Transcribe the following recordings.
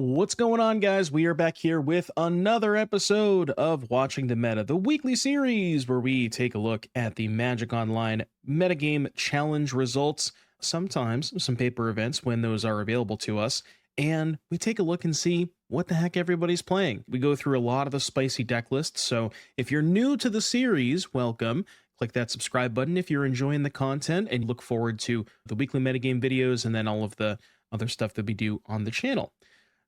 What's going on, guys? We are back here with another episode of Watching the Meta, the weekly series where we take a look at the Magic Online Metagame Challenge results, sometimes some paper events when those are available to us, and we take a look and see what the heck everybody's playing. We go through a lot of the spicy deck lists, so if you're new to the series, welcome. Click that subscribe button if you're enjoying the content and look forward to the weekly metagame videos and then all of the other stuff that we do on the channel.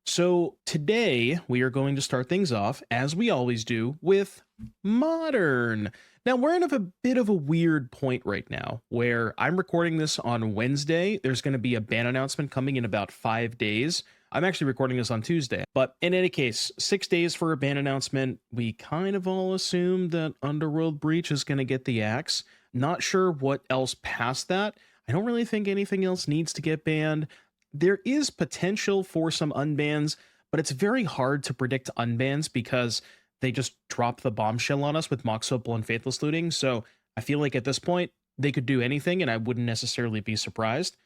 So today we are going to start things off, as we always do, with Modern. Now we're in a bit of a weird point right now where I'm recording this on Wednesday. There's going to be a ban announcement coming in about 5 days. I'm actually recording this on Tuesday, but in any case, 6 days for a ban announcement. We kind of all assume that Underworld Breach is going to get the axe. Not sure what else past that. I don't really think anything else needs to get banned. There is potential for some unbans, but it's very hard to predict unbans because they just drop the bombshell on us with Mox Opal and Faithless Looting. So I feel like at this point, they could do anything and I wouldn't necessarily be surprised.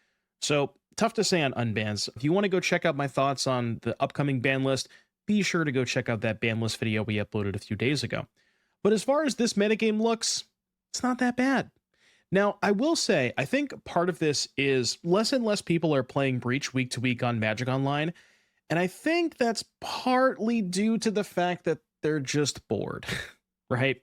So tough to say on unbans. If you want to go check out my thoughts on the upcoming ban list, be sure to go check out that ban list video we uploaded a few days ago. But as far as this metagame looks, it's not that bad. Now, I will say, I think part of this is less and less people are playing Breach week to week on Magic Online, and I think that's partly due to the fact that they're just bored, right?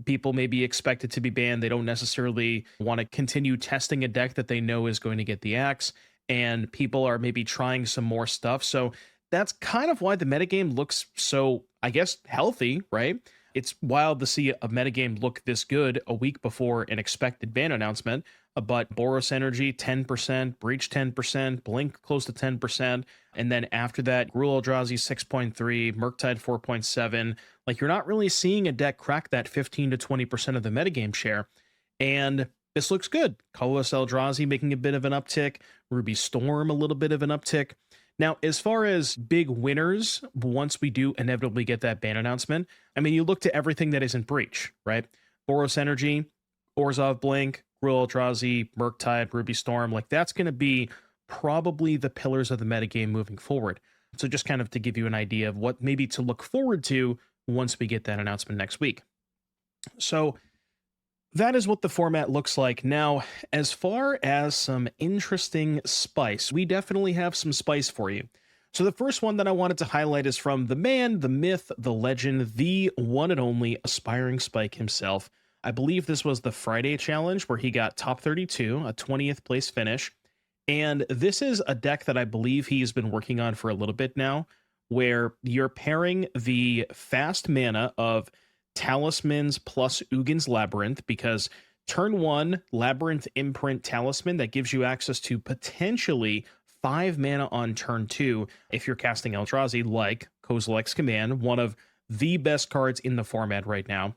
People may be expected to be banned. They don't necessarily want to continue testing a deck that they know is going to get the axe, and people are maybe trying some more stuff. So that's kind of why the metagame looks so, I guess, healthy, right? It's wild to see a metagame look this good a week before an expected ban announcement, but Boros Energy 10%, Breach 10%, Blink close to 10%, and then after that, Gruul Eldrazi 6.3, Murktide 4.7. Like, you're not really seeing a deck crack that 15 to 20% of the metagame share, and this looks good. Colorless Eldrazi making a bit of an uptick, Ruby Storm a little bit of an uptick. Now, as far as big winners, once we do inevitably get that ban announcement, I mean, you look to everything that isn't Breach, right? Boros Energy, Orzhov Blink, Gruul Eldrazi, Murktide, Ruby Storm, like that's going to be probably the pillars of the metagame moving forward. So just kind of to give you an idea of what maybe to look forward to once we get that announcement next week. So that is what the format looks like. Now, as far as some interesting spice, we definitely have some spice for you. So the first one that I wanted to highlight is from the man, the myth, the legend, the one and only Aspiring Spike himself. I believe this was the Friday challenge where he got top 32, a 20th place finish. And this is a deck that I believe he's been working on for a little bit now, where you're pairing the fast mana of Talismans plus Ugin's Labyrinth, because turn 1 Labyrinth Imprint Talisman, that gives you access to potentially 5 mana on turn 2 if you're casting Eldrazi, like Kozilek's Command, one of the best cards in the format right now.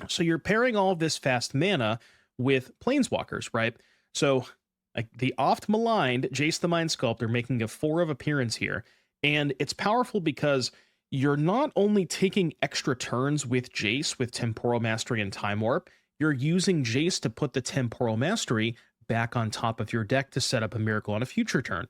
So you're pairing all of this fast mana with Planeswalkers, right? So like the oft maligned Jace the Mind Sculptor making a 4 of appearance here, and it's powerful because you're not only taking extra turns with Jace with Temporal Mastery and Time Warp, you're using Jace to put the Temporal Mastery back on top of your deck to set up a miracle on a future turn.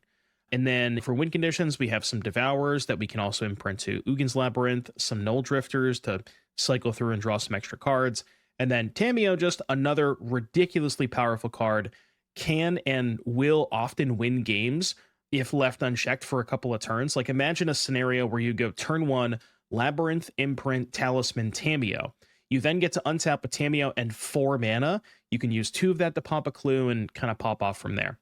And then for win conditions, we have some Devourers that we can also imprint to Ugin's Labyrinth, some Null Drifters to cycle through and draw some extra cards, and then Tamiyo, just another ridiculously powerful card, can and will often win games if left unchecked for a couple of turns. Like, imagine a scenario where you go turn 1, Labyrinth, Imprint, Talisman, Tamiyo. You then get to untap a Tamiyo and 4 mana. You can use 2 of that to pop a clue and kind of pop off from there.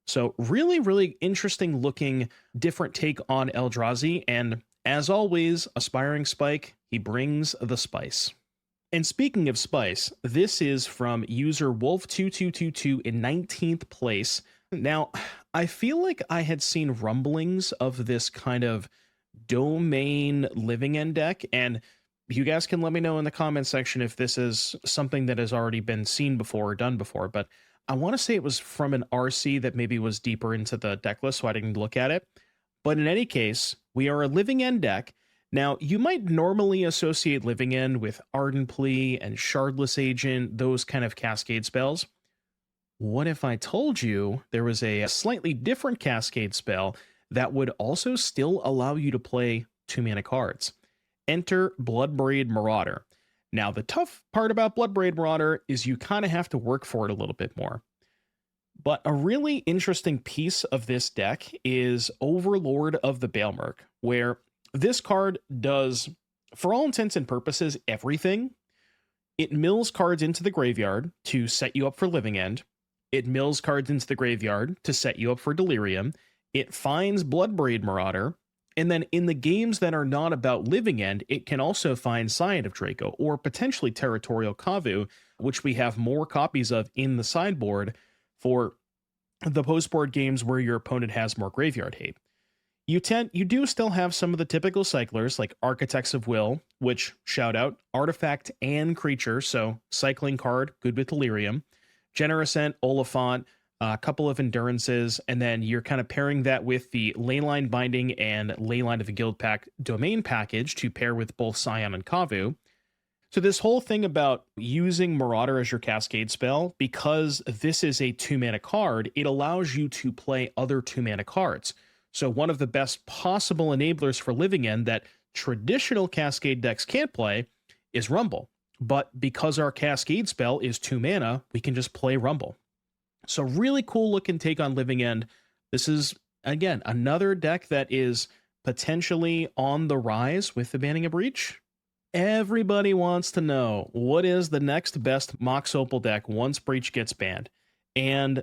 So really, really interesting looking different take on Eldrazi. And as always, Aspiring Spike, he brings the spice. And speaking of spice, this is from user Wolf2222 in 19th place. Now, I feel like I had seen rumblings of this kind of domain living end deck, and you guys can let me know in the comment section if this is something that has already been seen before or done before, but I want to say it was from an RC that maybe was deeper into the deck list, so I didn't look at it. But in any case, we are a living end deck. Now, you might normally associate living end with Ardent Plea and Shardless Agent, those kind of cascade spells. What if I told you there was a slightly different cascade spell that would also still allow you to play 2-mana cards. Enter Bloodbraid Marauder. Now, the tough part about Bloodbraid Marauder is you kind of have to work for it a little bit more. But a really interesting piece of this deck is Overlord of the Baelmerk, where this card does, for all intents and purposes, everything. It mills cards into the graveyard to set you up for Living End. It mills cards into the graveyard to set you up for Delirium. It finds Bloodbraid Marauder. And then in the games that are not about Living End, it can also find Scion of Draco or potentially Territorial Kavu, which we have more copies of in the sideboard for the postboard games where your opponent has more graveyard hate. You do still have some of the typical cyclers like Architects of Will, which, shout out, artifact and creature, so cycling card, good with Delirium. Generosent, Oliphant, a couple of endurances, and then you're kind of pairing that with the Leyline Binding and Leyline of the Guildpact domain package to pair with both Scion and Kavu. So this whole thing about using Marauder as your cascade spell, because this is a 2-mana card, it allows you to play other 2-mana cards. So one of the best possible enablers for Living End that traditional cascade decks can't play is Rumble. But because our cascade spell is 2 mana, we can just play Rumble. So really cool looking take on Living End. This is, again, another deck that is potentially on the rise with the banning of Breach. Everybody wants to know, what is the next best Mox Opal deck once Breach gets banned? And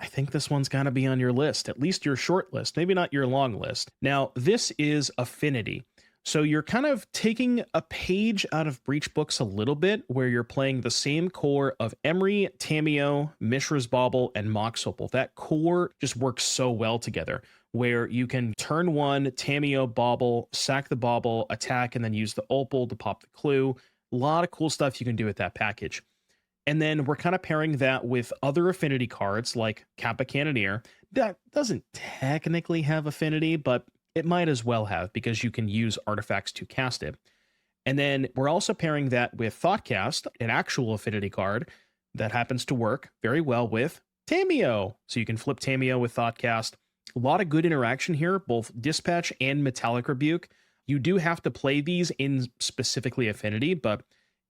I think this one's got to be on your list, at least your short list, maybe not your long list. Now, this is Affinity. So you're kind of taking a page out of Breach books a little bit, where you're playing the same core of Emry, Tamiyo, Mishra's Bauble, and Mox Opal. That core just works so well together, where you can turn one, Tamiyo, Bauble, sack the Bauble, attack, and then use the Opal to pop the clue. A lot of cool stuff you can do with that package. And then we're kind of pairing that with other affinity cards like Kappa Cannoneer. That doesn't technically have affinity, but it might as well have, because you can use artifacts to cast it. And then we're also pairing that with Thoughtcast, an actual affinity card that happens to work very well with Tamiyo. So you can flip Tamiyo with Thoughtcast. A lot of good interaction here, both Dispatch and Metallic Rebuke. You do have to play these in specifically affinity, but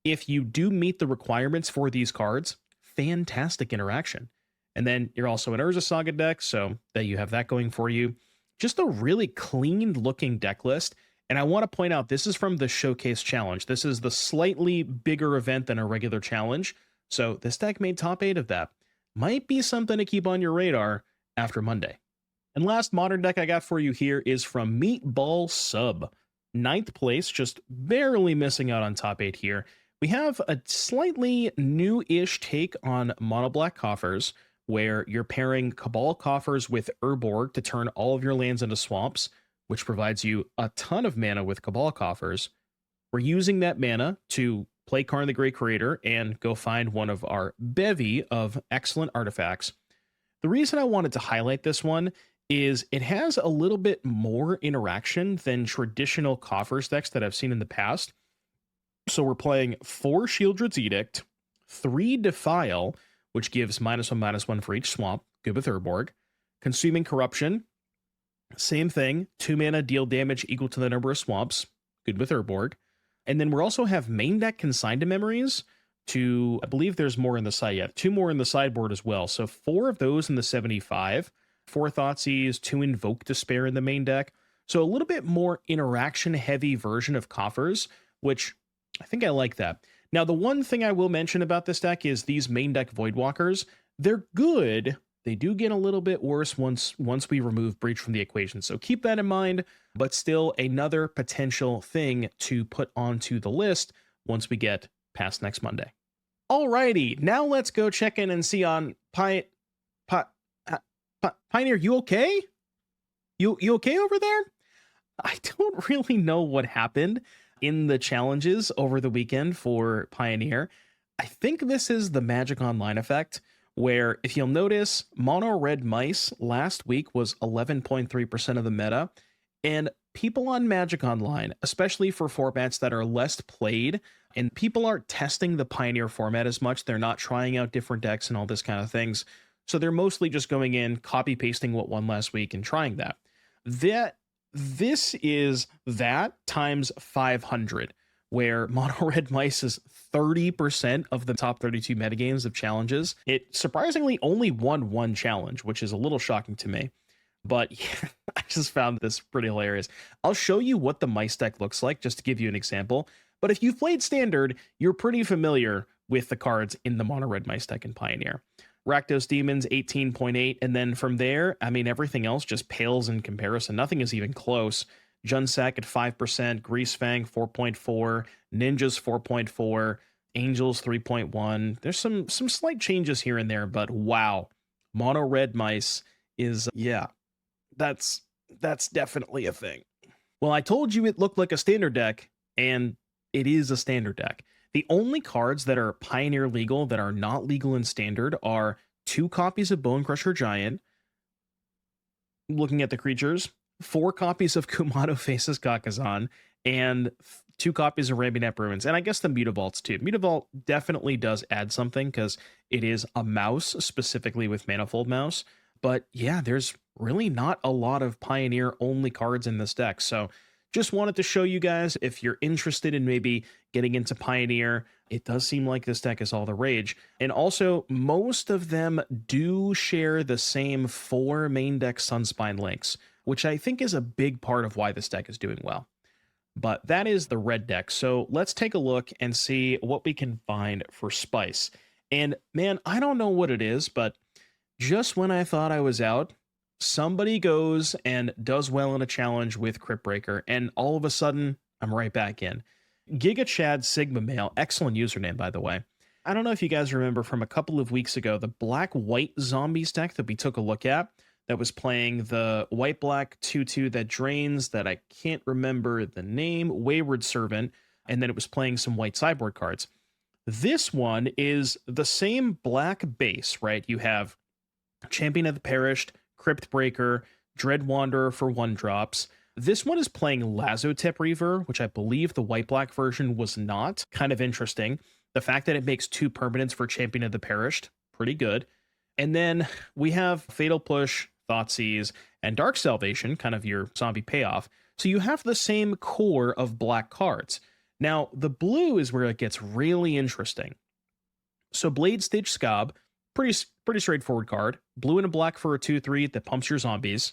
if you do meet the requirements for these cards, fantastic interaction. And then you're also an Urza Saga deck, so that you have that going for you. Just a really clean looking deck list. And I want to point out, this is from the Showcase Challenge. This is the slightly bigger event than a regular challenge. So this deck made top 8 of that. Might be something to keep on your radar after Monday. And last modern deck I got for you here is from Meatball Sub. 9th place, just barely missing out on top 8 here. We have a slightly new-ish take on Mono Black Coffers, where you're pairing Cabal Coffers with Urborg to turn all of your lands into swamps, which provides you a ton of mana with Cabal Coffers. We're using that mana to play Karn the Great Creator and go find one of our bevy of excellent artifacts. The reason I wanted to highlight this one is it has a little bit more interaction than traditional Coffers decks that I've seen in the past. So we're playing 4 Shieldred's Edict, 3 Defile, which gives -1/-1 for each swamp, good with Urborg. Consuming Corruption, same thing, 2 mana, deal damage equal to the number of swamps, good with Urborg. And then we also have main deck Consigned to Memories, I believe there's more in the side yet, 2 more in the sideboard as well. So 4 of those in the 75, 4 Thoughtseize, 2 Invoke Despair in the main deck. So a little bit more interaction heavy version of Coffers, which I think I like that. Now, the one thing I will mention about this deck is these main deck Voidwalkers. They're good. They do get a little bit worse once we remove Breach from the equation. So keep that in mind, but still another potential thing to put onto the list once we get past next Monday. Alrighty, now let's go check in and see on Pioneer. You okay? You okay over there? I don't really know what happened in the challenges over the weekend for Pioneer. I think this is the Magic Online effect, where if you'll notice, Mono Red Mice last week was 11.3% of the meta, and people on Magic Online, especially for formats that are less played, and people aren't testing the Pioneer format as much, they're not trying out different decks and all this kind of things, so they're mostly just going in, copy pasting what won last week and trying that. That this is that times 500, where Mono Red Mice is 30% of the top 32 metagames of challenges. It surprisingly only won one challenge, which is a little shocking to me. But yeah, I just found this pretty hilarious. I'll show you what the mice deck looks like just to give you an example. But if you've played Standard, you're pretty familiar with the cards in the Mono Red Mice deck in Pioneer. Rakdos Demons 18.8, and then from there, I mean, everything else just pales in comparison. Nothing is even close. Junsack at 5%, Greasefang 4.4, Ninjas 4.4, Angels 3.1. There's some slight changes here and there, but wow, Mono Red Mice is, yeah, that's definitely a thing. Well, I told you it looked like a standard deck, and it is a standard deck. The only cards that are Pioneer legal that are not legal in Standard are 2 copies of Bone Crusher Giant, looking at the creatures, 4 copies of Kumano Faces Kakazan, and 2 copies of Rambinet Ruins, and I guess the Mutavaults too. Mutavault definitely does add something because it is a mouse, specifically with Manifold Mouse, but yeah, there's really not a lot of Pioneer-only cards in this deck, so just wanted to show you guys if you're interested in maybe getting into Pioneer. It does seem like this deck is all the rage. And also, most of them do share the same 4 main deck Sunspine links, which I think is a big part of why this deck is doing well. But that is the red deck. So let's take a look and see what we can find for Spice. And man, I don't know what it is, but just when I thought I was out, somebody goes and does well in a challenge with Crypt Breaker, and all of a sudden, I'm right back in. Giga Chad Sigma Male, excellent username, by the way. I don't know if you guys remember from a couple of weeks ago, the black-white zombies deck that we took a look at that was playing the white-black 2/2 that drains, that I can't remember the name, Wayward Servant, and then it was playing some white sideboard cards. This one is the same black base, right? You have Champion of the Perished, Crypt Breaker, Dread Wanderer for 1-drops. This one is playing Lazotep Reaver, which I believe the white-black version was not. Kind of interesting. The fact that it makes 2 permanents for Champion of the Perished, pretty good. And then we have Fatal Push, Thoughtseize, and Dark Salvation, kind of your zombie payoff. So you have the same core of black cards. Now, the blue is where it gets really interesting. So Blade Stitch Scob, pretty straightforward card. Blue and a black for a 2/3 that pumps your zombies.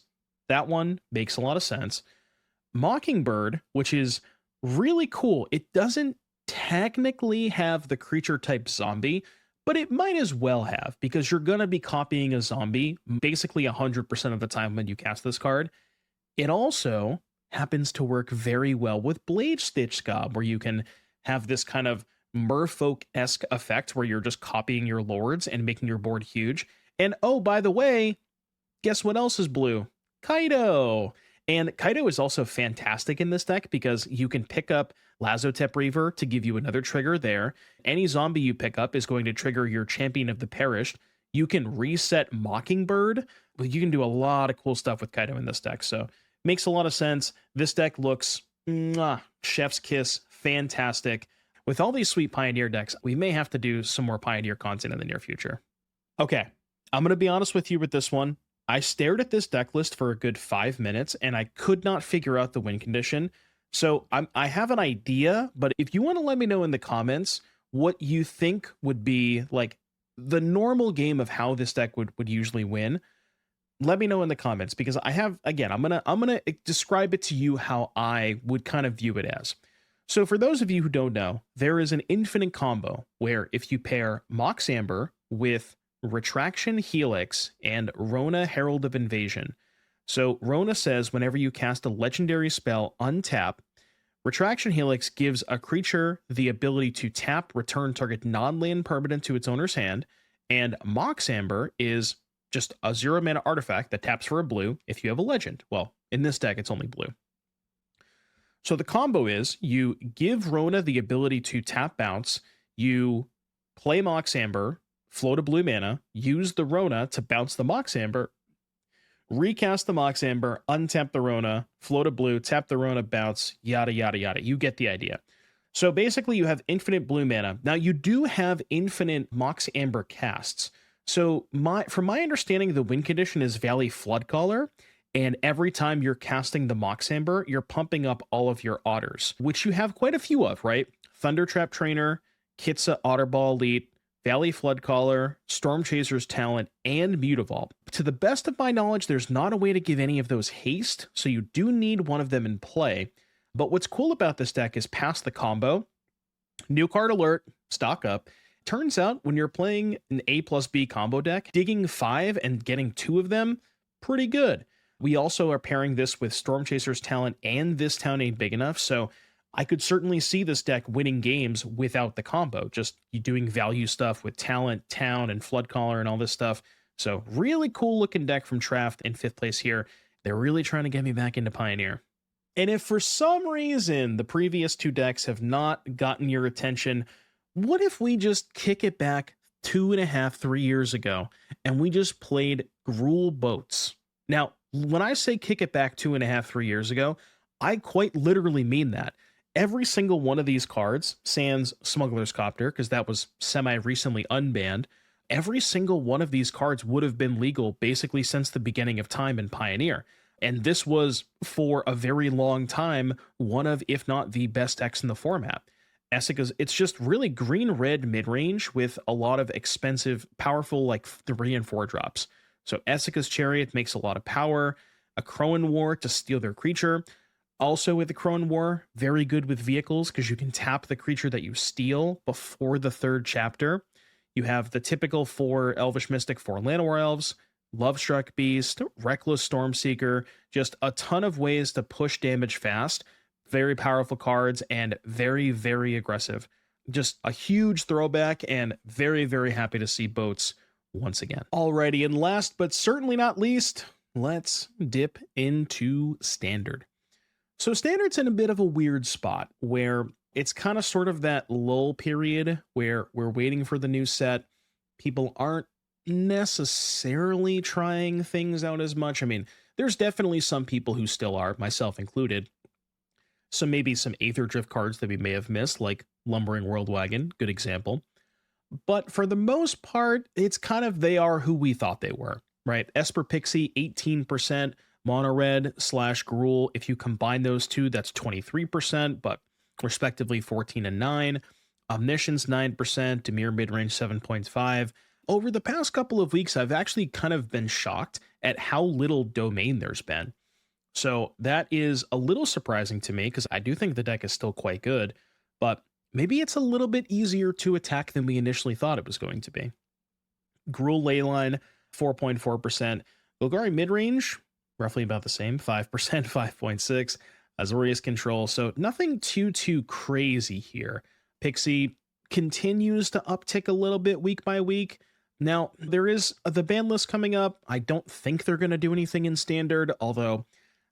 That one makes a lot of sense. Mockingbird, which is really cool. It doesn't technically have the creature type zombie, but it might as well have, because you're going to be copying a zombie basically 100% of the time when you cast this card. It also happens to work very well with Blade Stitch Scob, where you can have this kind of Merfolk-esque effect where you're just copying your lords and making your board huge. And oh, by the way, guess what else is blue? Kaido! And Kaido is also fantastic in this deck because you can pick up Lazotep Reaver to give you another trigger there. Any zombie you pick up is going to trigger your Champion of the Perished. You can reset Mockingbird. You can do a lot of cool stuff with Kaido in this deck, so makes a lot of sense. This deck looks chef's kiss, fantastic. With all these sweet Pioneer decks, we may have to do some more Pioneer content in the near future. Okay, I'm going to be honest with you with this one. I stared at this deck list for a good 5 minutes, and I could not figure out the win condition. So I have an idea, but if you want to let me know in the comments what you think would be like the normal game of how this deck would usually win, let me know in the comments, because I have, again, I'm gonna describe it to you how I would kind of view it as. So for those of you who don't know, there is an infinite combo where if you pair Mox Amber with Retraction Helix and Rona Herald of Invasion. So Rona says whenever you cast a legendary spell, untap, Retraction Helix gives a creature the ability to tap, return target non-land permanent to its owner's hand, and Mox Amber is just a 0-mana artifact that taps for a blue if you have a legend. Well, in this deck, it's only blue. So the combo is you give Rona the ability to tap bounce, you play Mox Amber, float a blue mana, use the Rona to bounce the Mox Amber, recast the Mox Amber, untap the Rona, float a blue, tap the Rona, bounce, yada, yada, yada. You get the idea. So basically you have infinite blue mana. Now you do have infinite Mox Amber casts. So from my understanding, the win condition is Valley Floodcaller. And every time you're casting the Mox Amber, you're pumping up all of your otters, which you have quite a few of, right? Thundertrap Trainer, Kitsa Otterball Elite, Valley Floodcaller, Storm Chaser's Talent, and Mutavault. To the best of my knowledge, there's not a way to give any of those haste, so you do need one of them in play. But what's cool about this deck is past the combo, new card alert, stock up. Turns out when you're playing an A plus B combo deck, digging 5 and getting 2 of them, pretty good. We also are pairing this with Storm Chaser's Talent, and this town ain't big enough, so I could certainly see this deck winning games without the combo, just you doing value stuff with Talent, Town, and Floodcaller and all this stuff. So really cool looking deck from Traft in 5th place here. They're really trying to get me back into Pioneer. And if for some reason the previous 2 decks have not gotten your attention, what if we just kick it back 2.5, 3 years ago and we just played Gruul Boats? Now, when I say kick it back 2.5, 3 years ago, I quite literally mean that. Every single one of these cards, sans Smuggler's Copter, because that was semi-recently unbanned, every single one of these cards would have been legal basically since the beginning of time in Pioneer. And this was, for a very long time, one of, if not the best decks in the format. Essica's, it's just really green-red mid-range with a lot of expensive, powerful, like 3 and 4 drops. So Essica's Chariot makes a lot of power, a Crowan War to steal their creature. Also with the Crowan War, very good with vehicles because you can tap the creature that you steal before the 3rd chapter. You have the typical 4 Elvish Mystic, 4 Llanowar Elves, Lovestruck Beast, Reckless Stormseeker, just a ton of ways to push damage fast. Very powerful cards and very, very aggressive. Just a huge throwback and very, very happy to see Boats once again. Alrighty, and last but certainly not least, let's dip into Standard. So Standard's in a bit of a weird spot where it's kind of sort of that lull period where we're waiting for the new set. People aren't necessarily trying things out as much. I mean, there's definitely some people who still are, myself included. So maybe some Aether Drift cards that we may have missed, like Lumbering World Wagon, good example. But for the most part, it's kind of they are who we thought they were, right? Esper Pixie, 18%, Mono Red / Gruul. If you combine those two, that's 23%, but respectively 14 and 9. Omniscience, 9%, Dimir Midrange, 7.5. Over the past couple of weeks, I've actually kind of been shocked at how little Domain there's been. So that is a little surprising to me because I do think the deck is still quite good, but maybe it's a little bit easier to attack than we initially thought it was going to be. Gruul Leyline, 4.4%. Golgari Midrange, roughly about the same, 5%, 5.6%. Azorius Control, so nothing too crazy here. Pixie continues to uptick a little bit week by week. Now, there is the ban list coming up. I don't think they're going to do anything in Standard, although,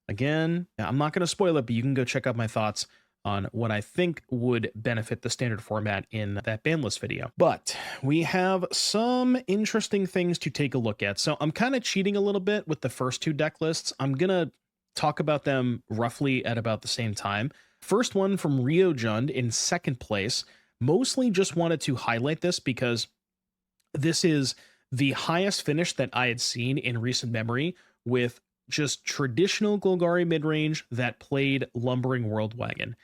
again, I'm not going to spoil it, but you can go check out my thoughts on what I think would benefit the Standard format in that ban list video. But we have some interesting things to take a look at. So I'm kind of cheating a little bit with the first 2 deck lists. I'm going to talk about them roughly at about the same time. First one from Rio Jund in 2nd place. Mostly just wanted to highlight this because this is the highest finish that I had seen in recent memory with just traditional Golgari midrange that played Lumbering World Wagon.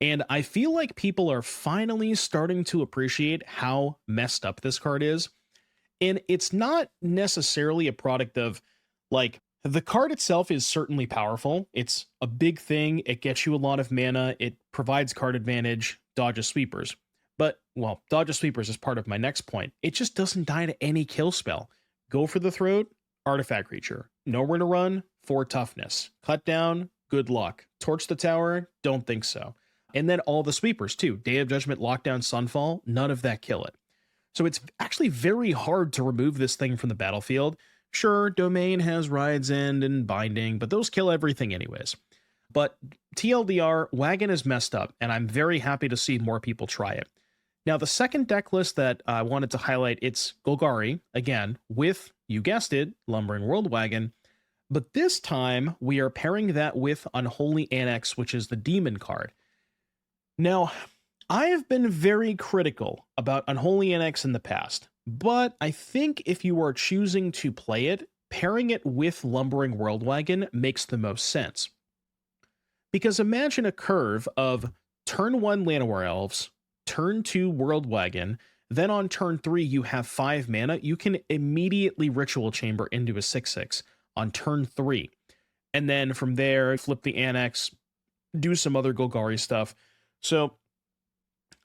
And I feel like people are finally starting to appreciate how messed up this card is. And it's not necessarily a product of, like, the card itself is certainly powerful. It's a big thing. It gets you a lot of mana. It provides card advantage, dodges sweepers. But, well, dodges sweepers is part of my next point. It just doesn't die to any kill spell. Go for the throat, artifact creature. Nowhere to run, 4 toughness. Cut down, good luck. Torch the tower, don't think so. And then all the sweepers too. Day of Judgment, Lockdown, Sunfall, none of that kill it. So it's actually very hard to remove this thing from the battlefield. Sure, Domain has Ride's End and Binding, but those kill everything anyways. But TLDR, Wagon is messed up, and I'm very happy to see more people try it. Now, the second deck list that I wanted to highlight, it's Golgari, again, with, you guessed it, Lumbering World Wagon. But this time, we are pairing that with Unholy Annex, which is the Demon card. Now, I have been very critical about Unholy Annex in the past, but I think if you are choosing to play it, pairing it with Lumbering Worldwagon makes the most sense. Because imagine a curve of turn 1 Llanowar Elves, turn 2 Worldwagon, then on turn 3 you have 5 mana, you can immediately Ritual Chamber into a 6/6 on turn 3. And then from there, flip the Annex, do some other Golgari stuff. So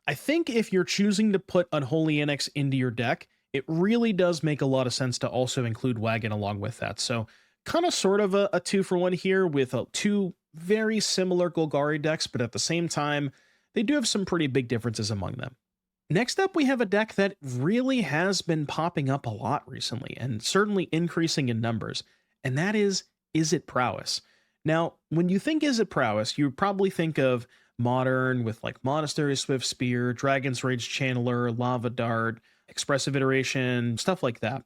I think if you're choosing to put Unholy Annex into your deck, it really does make a lot of sense to also include Wagon along with that. So kind of sort of a 2-for-1 here with two very similar Golgari decks, but at the same time, they do have some pretty big differences among them. Next up, we have a deck that really has been popping up a lot recently, and certainly increasing in numbers, and that is It Prowess? Now, when you think Is It Prowess, you probably think of Modern with like Monastery Swiftspear, Dragon's Rage Channeler, Lava Dart, Expressive Iteration, stuff like that.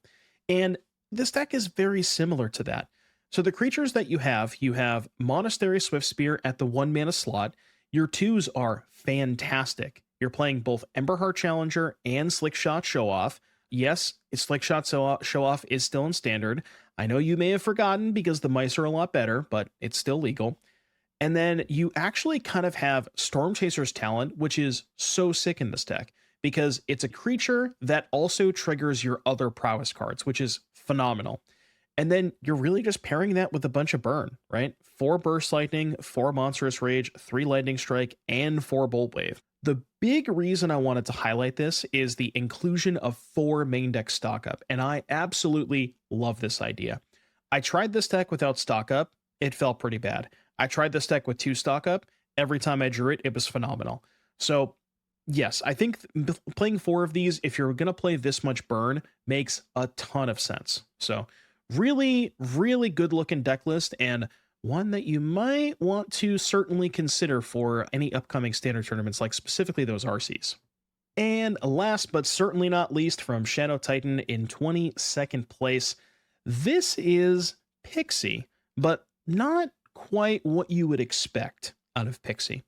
And this deck is very similar to that. So the creatures that you have Monastery Swiftspear at the 1 mana slot. Your 2s are fantastic. You're playing both Emberheart Challenger and Slickshot Show Off. Yes, Slickshot Show Off is still in Standard. I know you may have forgotten because the mice are a lot better, but it's still legal. And then you actually kind of have Storm Chaser's Talent, which is so sick in this deck because it's a creature that also triggers your other prowess cards, which is phenomenal. And then you're really just pairing that with a bunch of burn, right? 4 Burst Lightning, 4 Monstrous Rage, 3 Lightning Strike, and 4 Bolt Wave. The big reason I wanted to highlight this is the inclusion of 4 main deck stock up, and I absolutely love this idea. I tried this deck without stock up, it felt pretty bad. I tried this deck with 2 stock up, every time I drew it, it was phenomenal. So yes, I think playing 4 of these, if you're going to play this much burn, makes a ton of sense. So really, really good looking deck list, and one that you might want to certainly consider for any upcoming Standard tournaments, like specifically those RCs. And last but certainly not least, from Shadow Titan in 22nd place, this is Pixie, but not quite what you would expect out of Pixie.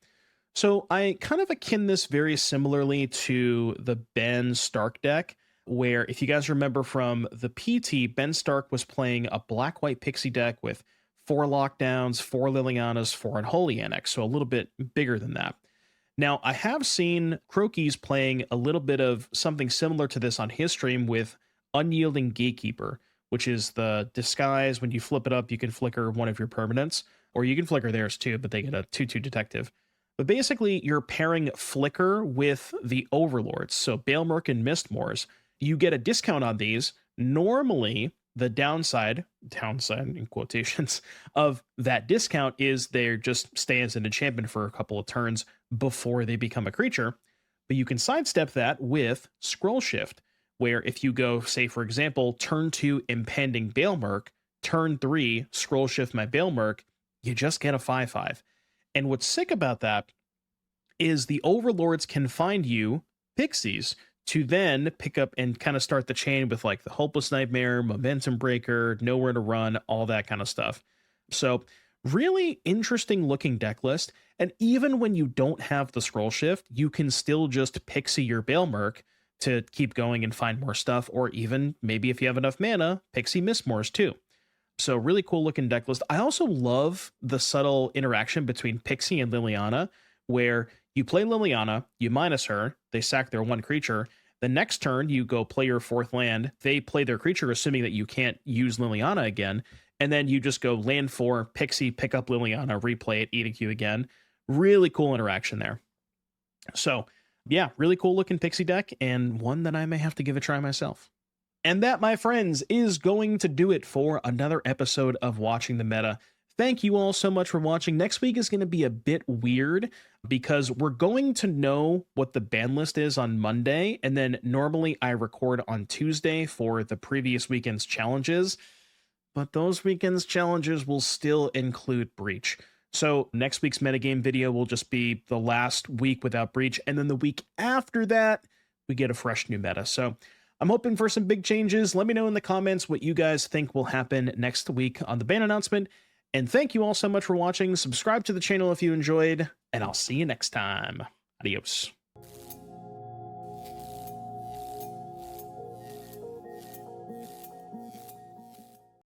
So I kind of akin this very similarly to the Ben Stark deck, where if you guys remember from the PT, Ben Stark was playing a black-white Pixie deck with 4 Lockdowns, 4 Lilianas, 4 Unholy Annex, so a little bit bigger than that. Now, I have seen Croaky's playing a little bit of something similar to this on his stream with Unyielding Gatekeeper, which is the disguise. When you flip it up, you can flicker one of your permanents, or you can flicker theirs too, but they get a 2/2 detective. But basically, you're pairing Flicker with the Overlords, so Baelmerk and Mistmoors. You get a discount on these. Normally, the downside in quotations, of that discount is they're just stay as an enchantment for a couple of turns before they become a creature. But you can sidestep that with Scroll Shift, where if you go, say, for example, turn 2 Impending Baelmerk, turn 3 Scroll Shift my Baelmerk, you just get a 5/5. And what's sick about that is the Overlords can find you Pixies to then pick up and kind of start the chain with like the Hopeless Nightmare, Momentum Breaker, Nowhere to Run, all that kind of stuff. So really interesting looking deck list. And even when you don't have the Scroll Shift, you can still just Pixie your Baelmerk to keep going and find more stuff, or even maybe if you have enough mana, Pixie Mistmoors too. So really cool looking deck list. I also love the subtle interaction between Pixie and Liliana, where you play Liliana, you minus her, they sack their 1 creature. The next turn, you go play your 4th land, they play their creature, assuming that you can't use Liliana again, and then you just go land 4, Pixie, pick up Liliana, replay it, EDQ again. Really cool interaction there. So yeah, really cool looking Pixie deck, and one that I may have to give a try myself. And that, my friends, is going to do it for another episode of Watching the Meta. Thank you all so much for watching. Next week is going to be a bit weird because we're going to know what the ban list is on Monday, and then normally I record on Tuesday for the previous weekend's challenges, but those weekend's challenges will still include Breach. So next week's metagame video will just be the last week without Breach, and then the week after that, we get a fresh new meta. So I'm hoping for some big changes. Let me know in the comments what you guys think will happen next week on the ban announcement. And thank you all so much for watching. Subscribe to the channel if you enjoyed, and I'll see you next time. Adios.